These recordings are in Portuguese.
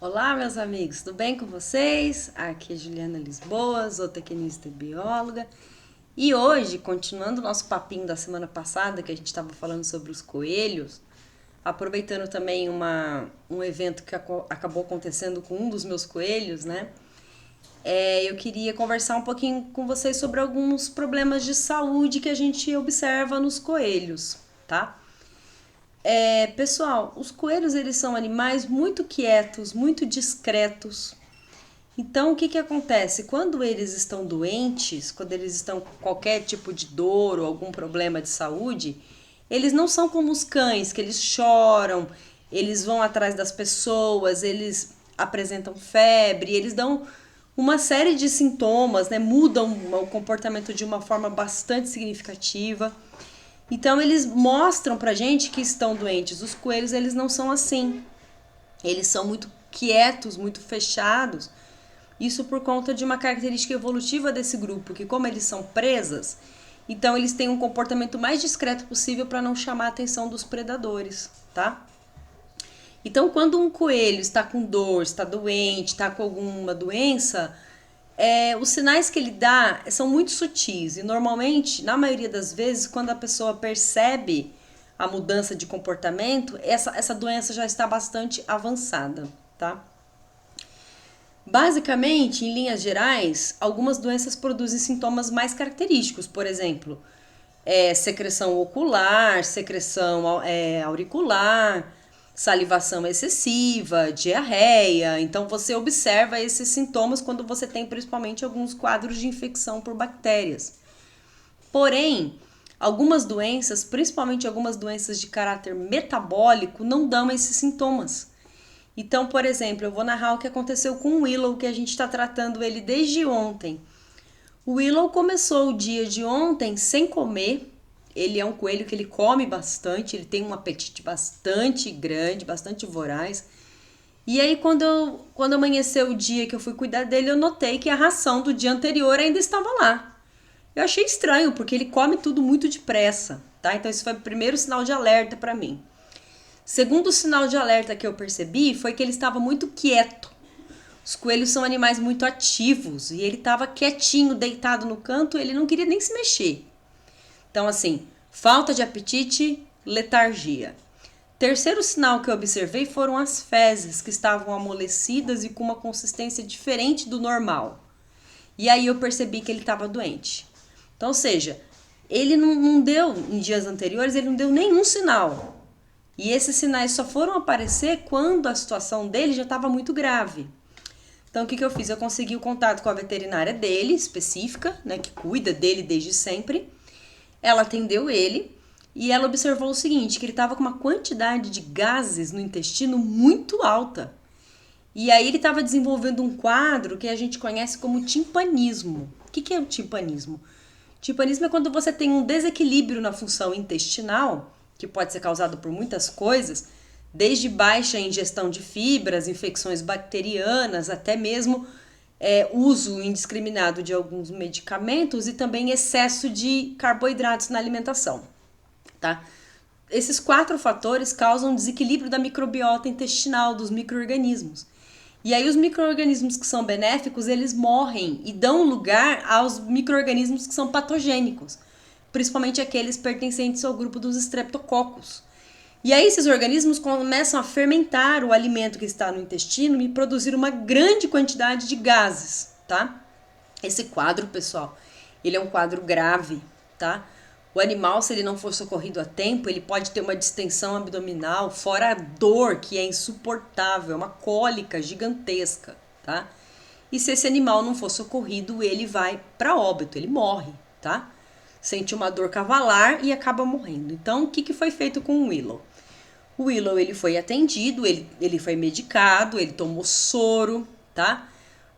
Olá, meus amigos, tudo bem com vocês? Aqui é Juliana Lisboa, zootecnista e bióloga. E hoje, continuando o nosso papinho da semana passada, que a gente estava falando sobre os coelhos, aproveitando também um evento que acabou acontecendo com um dos meus coelhos, né? Eu queria conversar um pouquinho com vocês sobre alguns problemas de saúde que a gente observa nos coelhos, tá? Pessoal, os coelhos eles são animais muito quietos, muito discretos. Então, o que acontece? Quando eles estão doentes, quando eles estão com qualquer tipo de dor ou algum problema de saúde, eles não são como os cães, que eles choram, eles vão atrás das pessoas, eles apresentam febre, eles dão uma série de sintomas, né? Mudam o comportamento de uma forma bastante significativa. Então, eles mostram pra gente que estão doentes. Os coelhos, eles não são assim. Eles são muito quietos, muito fechados. Isso por conta de uma característica evolutiva desse grupo, que como eles são presas, então eles têm um comportamento mais discreto possível para não chamar a atenção dos predadores, tá? Então, quando um coelho está com dor, está doente, está com alguma doença, os sinais que ele dá são muito sutis e normalmente, na maioria das vezes, quando a pessoa percebe a mudança de comportamento, essa doença já está bastante avançada, tá? Basicamente, em linhas gerais, algumas doenças produzem sintomas mais característicos, por exemplo, secreção ocular, secreção auricular, salivação excessiva, diarreia. Então, você observa esses sintomas quando você tem principalmente alguns quadros de infecção por bactérias. Porém, algumas doenças, principalmente algumas doenças de caráter metabólico, não dão esses sintomas. Então, por exemplo, eu vou narrar o que aconteceu com o Willow, que a gente está tratando ele desde ontem. O Willow começou o dia de ontem sem comer. Ele é um coelho que ele come bastante, ele tem um apetite bastante grande, bastante voraz. E aí, quando amanheceu o dia que eu fui cuidar dele, eu notei que a ração do dia anterior ainda estava lá. Eu achei estranho, porque ele come tudo muito depressa, tá? Então, esse foi o primeiro sinal de alerta para mim. Segundo sinal de alerta que eu percebi foi que ele estava muito quieto. Os coelhos são animais muito ativos e ele estava quietinho, deitado no canto, ele não queria nem se mexer. Então, assim, falta de apetite, letargia. Terceiro sinal que eu observei foram as fezes, que estavam amolecidas e com uma consistência diferente do normal. E aí eu percebi que ele estava doente. Então, ou seja, ele não deu, em dias anteriores, ele não deu nenhum sinal. E esses sinais só foram aparecer quando a situação dele já estava muito grave. Então, o que eu fiz? Eu consegui o contato com a veterinária dele, específica, né, que cuida dele desde sempre. Ela atendeu ele e ela observou o seguinte, que ele estava com uma quantidade de gases no intestino muito alta. E aí ele estava desenvolvendo um quadro que a gente conhece como timpanismo. O que é o timpanismo? Timpanismo é quando você tem um desequilíbrio na função intestinal, que pode ser causado por muitas coisas, desde baixa ingestão de fibras, infecções bacterianas, até mesmo uso indiscriminado de alguns medicamentos e também excesso de carboidratos na alimentação, tá? Esses 4 fatores causam desequilíbrio da microbiota intestinal dos micro-organismos. E aí os micro-organismos que são benéficos, eles morrem e dão lugar aos micro-organismos que são patogênicos, principalmente aqueles pertencentes ao grupo dos streptococcus. E aí esses organismos começam a fermentar o alimento que está no intestino e produzir uma grande quantidade de gases, tá? Esse quadro, pessoal, ele é um quadro grave, tá? O animal, se ele não for socorrido a tempo, ele pode ter uma distensão abdominal, fora a dor, que é insuportável, é uma cólica gigantesca, tá? E se esse animal não for socorrido, ele vai para óbito, ele morre, tá? Sente uma dor cavalar e acaba morrendo. Então, o que foi feito com o Willow? O Willow, ele foi atendido, ele foi medicado, ele tomou soro, tá?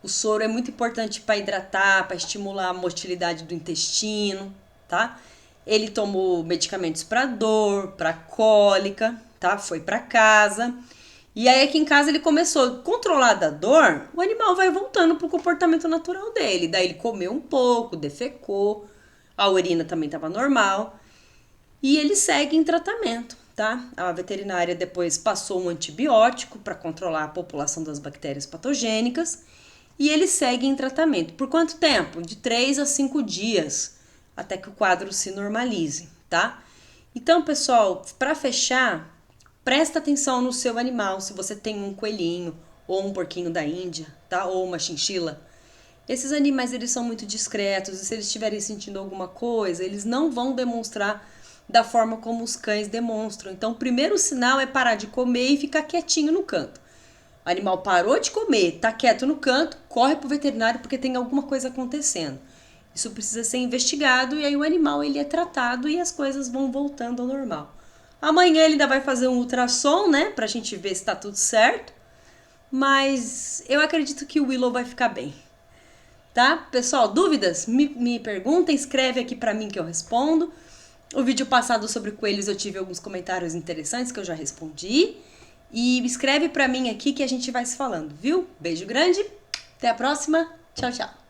O soro é muito importante para hidratar, para estimular a motilidade do intestino, tá? Ele tomou medicamentos para dor, para cólica, tá? Foi para casa. E aí aqui em casa ele começou, controlada a dor, o animal vai voltando pro comportamento natural dele. Daí ele comeu um pouco, defecou, a urina também estava normal. E ele segue em tratamento, tá? A veterinária depois passou um antibiótico para controlar a população das bactérias patogênicas e ele segue em tratamento. Por quanto tempo? De 3 a 5 dias, até que o quadro se normalize, tá? Então, pessoal, para fechar, presta atenção no seu animal, se você tem um coelhinho ou um porquinho da Índia, tá? Ou uma chinchila. Esses animais, eles são muito discretos e se eles estiverem sentindo alguma coisa, eles não vão demonstrar da forma como os cães demonstram. Então, o primeiro sinal é parar de comer e ficar quietinho no canto. O animal parou de comer, tá quieto no canto, corre pro veterinário porque tem alguma coisa acontecendo. Isso precisa ser investigado e aí o animal ele é tratado e as coisas vão voltando ao normal. Amanhã ele ainda vai fazer um ultrassom, né, pra gente ver se tá tudo certo. Mas eu acredito que o Willow vai ficar bem. Tá? Pessoal, dúvidas? Me perguntem, escreve aqui pra mim que eu respondo. O vídeo passado sobre coelhos eu tive alguns comentários interessantes que eu já respondi. E escreve pra mim aqui que a gente vai se falando, viu? Beijo grande, até a próxima, tchau, tchau.